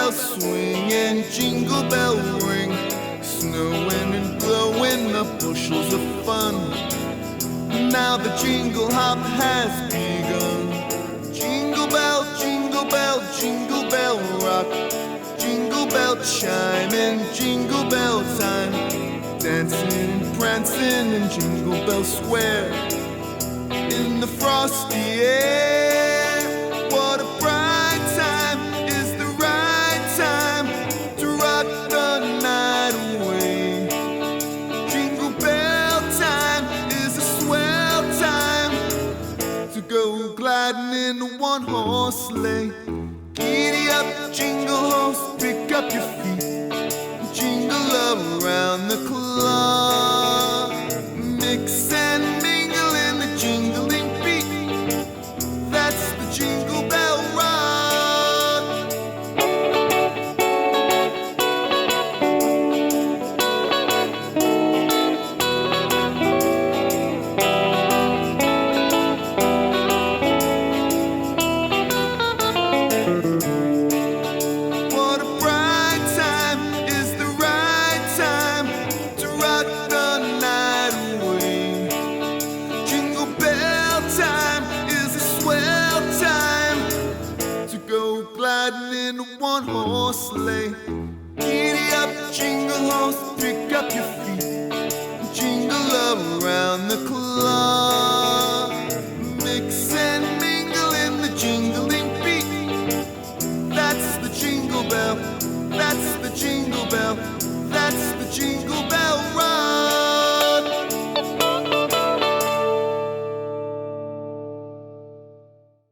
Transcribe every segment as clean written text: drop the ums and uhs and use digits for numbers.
bells swing and jingle bell ring, snowing and blowing up bushels of fun. Now the jingle hop has begun. Jingle bell, jingle bell, jingle bell rock, jingle bell chime and jingle bell time, dancing and prancing in Jingle Bell Square. In the frosty air, what a bright time, is the right time to rock the night away. Jingle bell time is a swell time to go gliding in a one-horse sleigh. Giddy up, jingle horse, pick up your feet, jingle around the clock, mix and mingle in the jingling beat. That's the Jingle Bell Rock. What a bright time, is the right time to rock the night away. Jingle bell time is a swell time to go gliding in a one-horse sleigh. Giddy up, jingle horse, pick up your feet, jingle around the clock, mix and mingle in the jingling beat. That's the jingle bell, that's the jingle bell, that's the Jingle Bell Rock.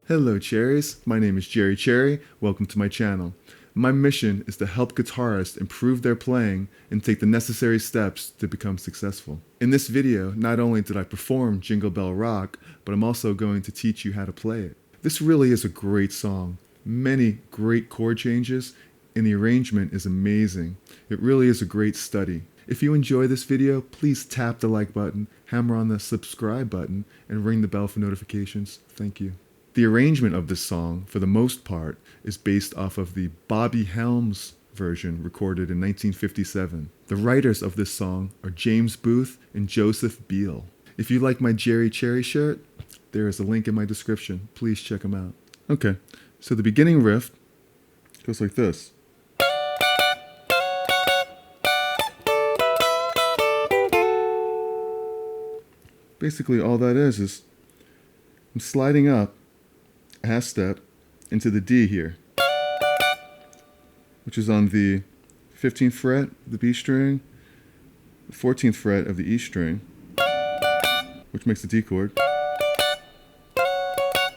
Hello cherries, my name is Jerry Cherry. Welcome to my channel. My mission is to help guitarists improve their playing and take the necessary steps to become successful. In this video, not only did I perform Jingle Bell Rock, but I'm also going to teach you how to play it. This really is a great song. Many great chord changes, and the arrangement is amazing. It really is a great study. If you enjoy this video, please tap the like button, hammer on the subscribe button, and ring the bell for notifications. Thank you. The arrangement of this song, for the most part, is based off of the Bobby Helms version recorded in 1957. The writers of this song are James Boothe and Joseph Beal. If you like my Jerry Cherry shirt, there is a link in my description. Please check them out. Okay, so the beginning riff goes like this. Basically all that is I'm sliding up a half step into the D here, which is on the 15th fret of the B string, the 14th fret of the E string, which makes the D chord.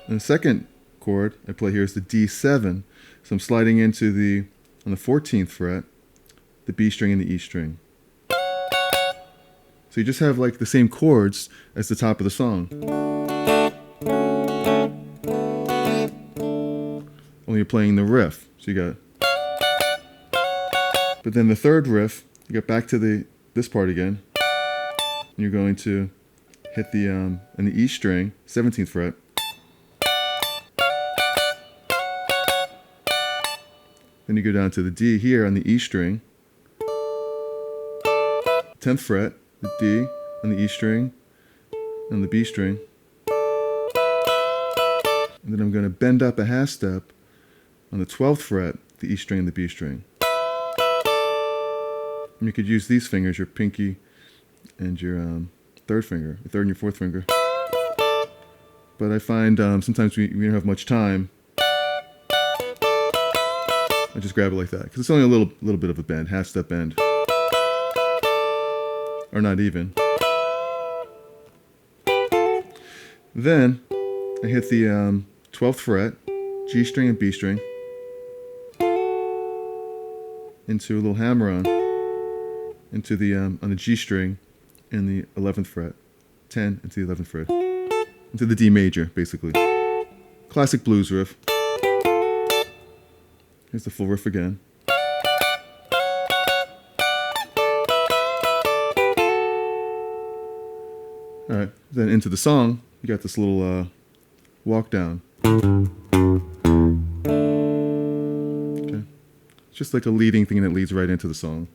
And the second chord I play here is the D7, so I'm sliding into on the 14th fret, the B string and the E string. So you just have like the same chords as the top of the song. Only you're playing the riff. So you got, but then the third riff, you get back to this part again. And you're going to hit the on the E string, 17th fret. Then you go down to the D here on the E string, 10th fret, the D on the E string, and the B string. And then I'm going to bend up a half step on the 12th fret, the E string and the B string. And you could use these fingers, your pinky and your third finger, your third and your fourth finger. But I find sometimes we don't have much time. I just grab it like that, because it's only a little bit of a bend, half step bend. Or not even. Then I hit the 12th fret, G string and B string, into a little hammer on, into the on the G string and the 11th fret, 10 into the 11th fret, into the D major, basically. Classic blues riff. Here's the full riff again. Alright, then into the song, you got this little walk down. Okay. just like a leading thing that leads right into the song.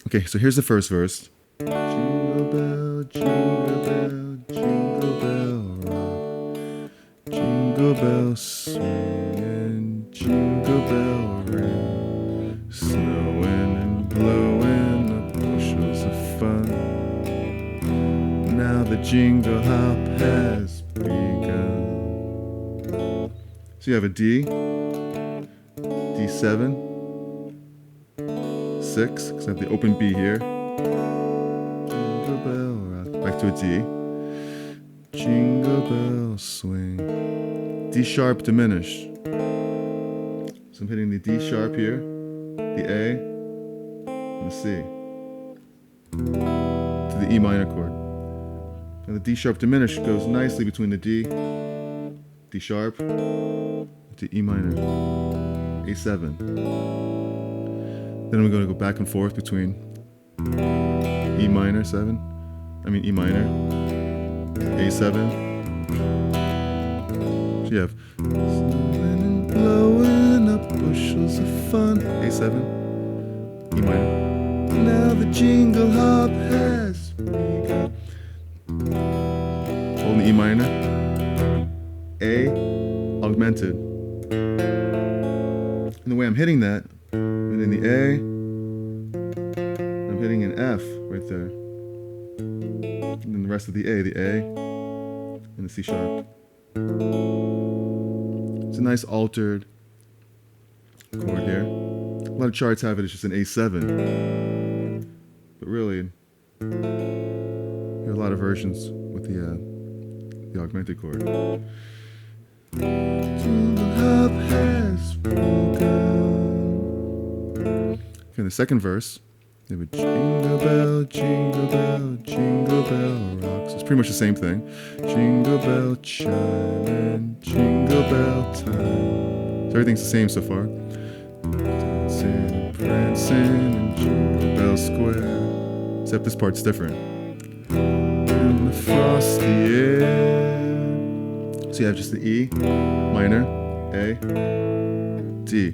Okay, so here's the first verse. Jingle bell, jingle bell, jingle bell rock. Jingle bell swing and jingle bell ring. Snowing and blowing up bushels of fun. Now the jingle hop has begun. So you have a D, D7, 6, because I have the open B here. Jingle bell rock. Back to a D. Jingle bell swing. D sharp diminished. So I'm hitting the D sharp here, the A, and the C. To the E minor chord. And the D sharp diminished goes nicely between the D, D sharp, to E minor, A7. Then we're going to go back and forth between E minor 7, E minor, A7. So you have snowing and blowing up bushels of fun, A7, E minor. Now the jingle hop has begun. Holding the E minor, A, augmented. And the way I'm hitting that, I'm hitting the A, I'm hitting an F right there. And then the rest of the A, and the C sharp. It's a nice altered chord here. A lot of charts have it as just an A7. But really, there are a lot of versions with the augmented chord. Jingle hop has begun. Okay, the second verse, they would jingle bell, jingle bell, jingle bell rock. So it's pretty much the same thing. Jingle bell chime and jingle bell time. So everything's the same so far. Dancing and prancing and Jingle Bell Square. Except this part's different. In the frosty air. So you have just the E, minor, A, D.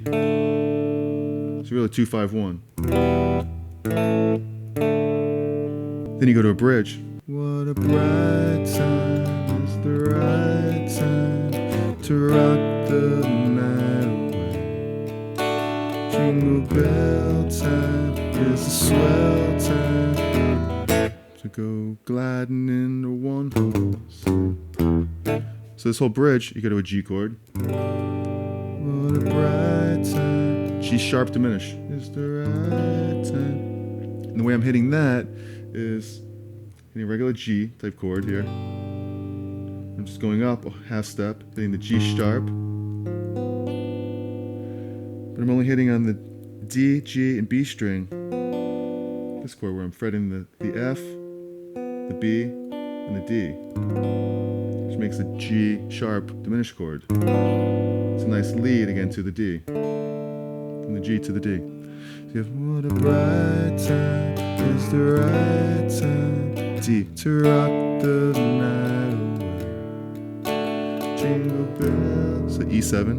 It's really 2-5-1. Then you go to a bridge. What a bright time is the right time to rock the night away. Jingle bell time is a swell time to go gliding in the one horse. So this whole bridge, you go to a G chord. What a bright time. G sharp diminish is the right time. And the way I'm hitting that is hitting a regular G type chord here. I'm just going up a half step, hitting the G sharp. But I'm only hitting on the D, G, and B string. This chord where I'm fretting the F, the B, and the D. Which makes the G sharp diminished chord. It's a nice lead again to the D. From the G to the D. So you have what a bright time is the right time. D to rock the night away. Jingle bell. So E7.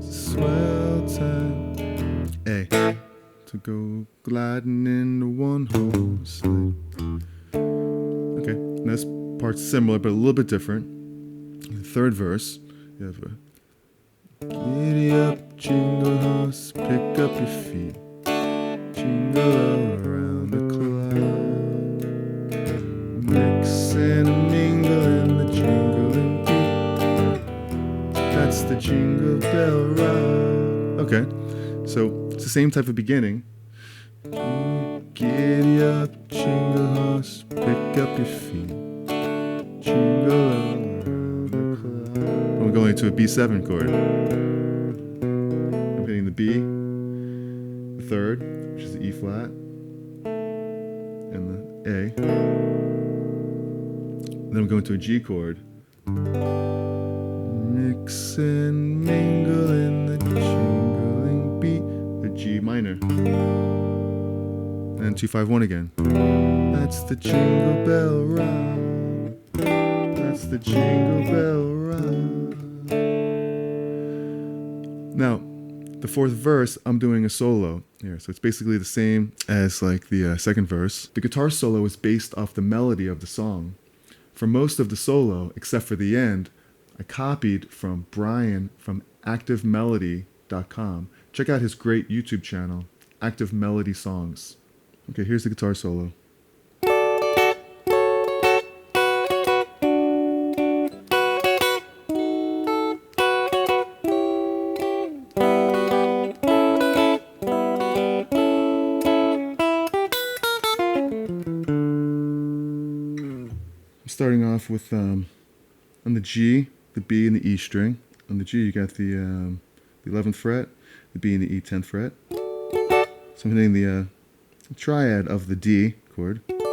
Swell time. A to go gliding in the one horse sleigh. Okay, and this part's similar but a little bit different. The third verse, you have a giddy up, jingle horse, pick up your feet, jingle all around the clock, mix and mingle in the jingling beat. That's the Jingle Bell Rock. Okay, so it's the same type of beginning. Giddy up, jingle horse, pick up your feet, jingle all around the clock. We're going to a B7 chord. I'm hitting the B, the third, which is the E flat, and the A. Then I'm going to a G chord. Mix and mingle in the jingling beat, the G minor, and 2-5-1 again. That's the Jingle Bell Rock. That's the Jingle Bell Rock. Now, The fourth verse, I'm doing a solo here. So it's basically the same as like the second verse. The guitar solo is based off the melody of the song. For most of the solo, except for the end, I copied from Brian from ActiveMelody.com. Check out his great YouTube channel, ActiveMelody Songs. Okay, here's the guitar solo. Starting off with on the G, the B, and the E string. On the G, you got the 11th fret, the B, and the E 10th fret. So I'm hitting the triad of the D chord to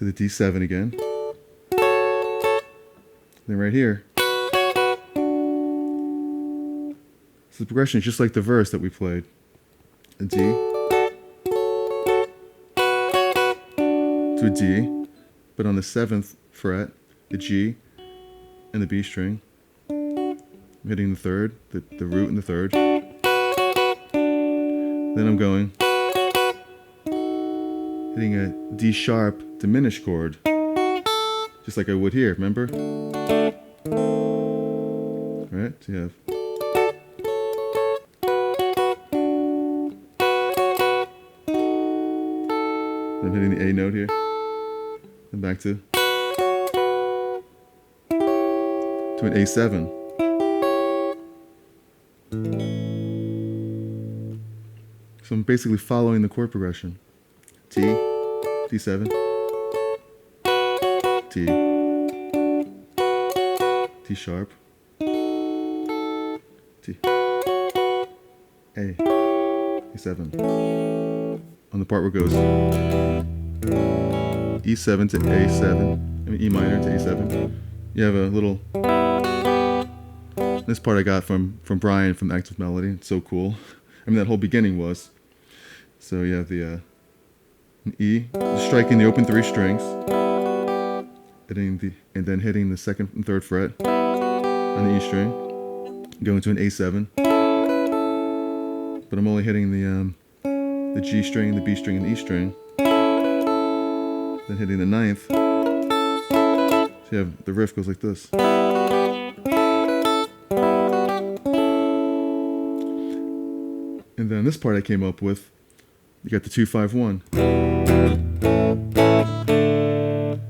the D7 again. Then right here, so the progression is just like the verse that we played. A D to a D, but on the 7th fret, the G and the B string. I'm hitting the third, the root and the third. Then I'm going, hitting a D sharp diminished chord, just like I would here, remember? Alright, so you have. I'm hitting the A note here. And back to an A7. So I'm basically following the chord progression. T, D7, T, D sharp, T, A, A7. On the part where it goes E7 to A7, I mean E minor to A7. You have a little, this part I got from Brian from ActiveMelody. It's so cool. I mean, that whole beginning was. So you have the an E, striking the open 3 strings, hitting and then hitting the 2nd and 3rd fret on the E string, going to an A7. But I'm only hitting the G string, the B string, and the E string. Then hitting the 9th. So you have the riff goes like this. And then this part I came up with, you got the 2-5-1.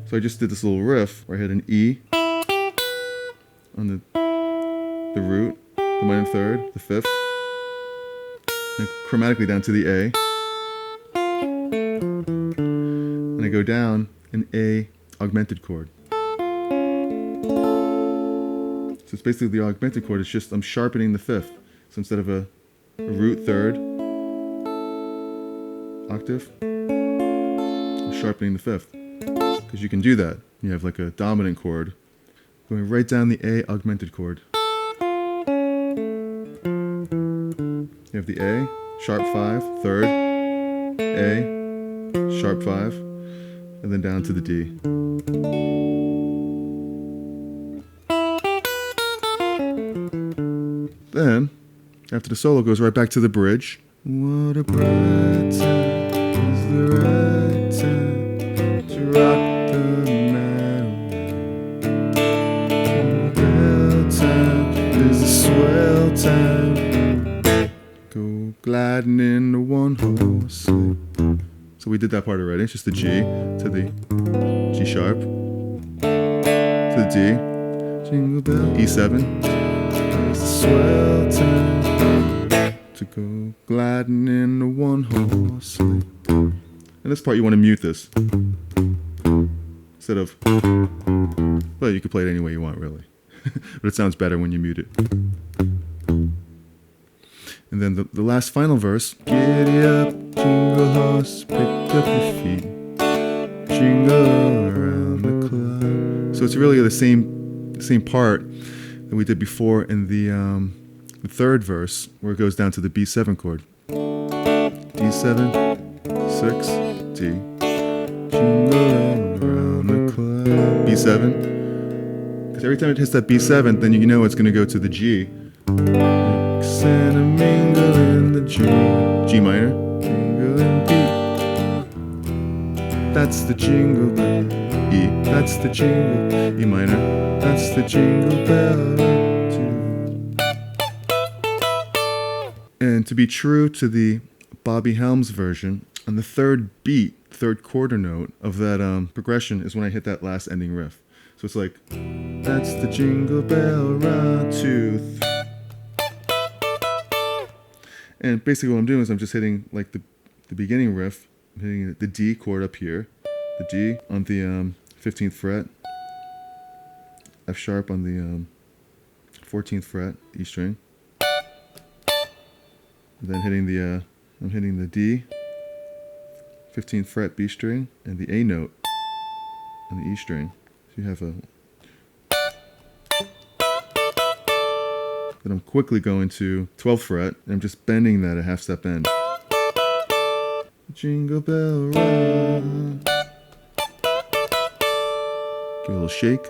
So I just did this little riff where I hit an E on the root, the minor 3rd, the 5th, and chromatically down to the A. And I go down an A augmented chord. So it's basically the augmented chord, it's just I'm sharpening the 5th. So instead of a root 3rd octave, I'm sharpening the 5th. Because you can do that. You have like a dominant chord going right down the A augmented chord. You have the A, sharp 5, 3rd, A, sharp 5, and then down to the D. Then, after the solo, goes right back to the bridge. What a bright time is the right time to rock the night away. Bell time is the swell time. Go gliding in the one-horse sleigh. So we did that part already. It's just the G to the G sharp to the D. Jingle bell E7. It's the swell time to go gliding in the one-horse sleigh. And this part you want to mute this instead of. Well, you can play it any way you want, really, but it sounds better when you mute it. And then the last final verse. Giddy up, jingle horse, pick up your feet, jingle around the clock. So it's really the same part that we did before in the 3rd verse, where it goes down to the B7 chord. D7, 6, D, jingle around the clock. B7. Because every time it hits that B7, then you know it's going to go to the G Mix and a mingle in the G minor, mingle and B. That's the jingle bell. E, that's the jingle. E minor, that's the jingle bell rock tune. And to be true to the Bobby Helms version, on the third beat, third quarter note of that progression is when I hit that last ending riff. So it's like, that's the jingle bell rock tooth. And basically what I'm doing is I'm just hitting like the beginning riff. I'm hitting the D chord up here, the D on the 15th fret, F sharp on the 14th fret, E string. And then I'm hitting the D, 15th fret B string, and the A note on the E string. So you have a. Then I'm quickly going to 12th fret, and I'm just bending that a half step bend. Jingle bell rock. Give it a little shake.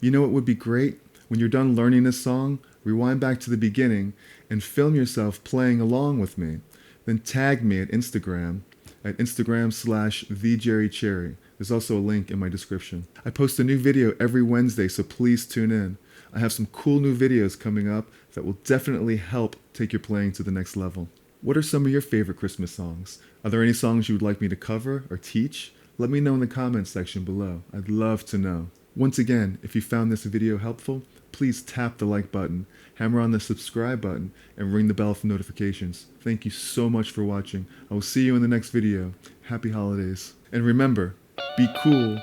You know what would be great? When you're done learning this song, rewind back to the beginning and film yourself playing along with me. Then tag me at Instagram at Instagram/TheJerryCherry. There's also a link in my description. I post a new video every Wednesday, so please tune in. I have some cool new videos coming up that will definitely help take your playing to the next level. What are some of your favorite Christmas songs? Are there any songs you would like me to cover or teach? Let me know in the comments section below. I'd love to know. Once again, if you found this video helpful, please tap the like button, hammer on the subscribe button, and ring the bell for notifications. Thank you so much for watching. I will see you in the next video. Happy holidays. And remember, be cool,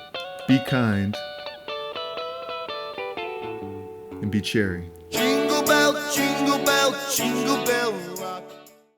be kind, and be cherry. Jingle bell rock.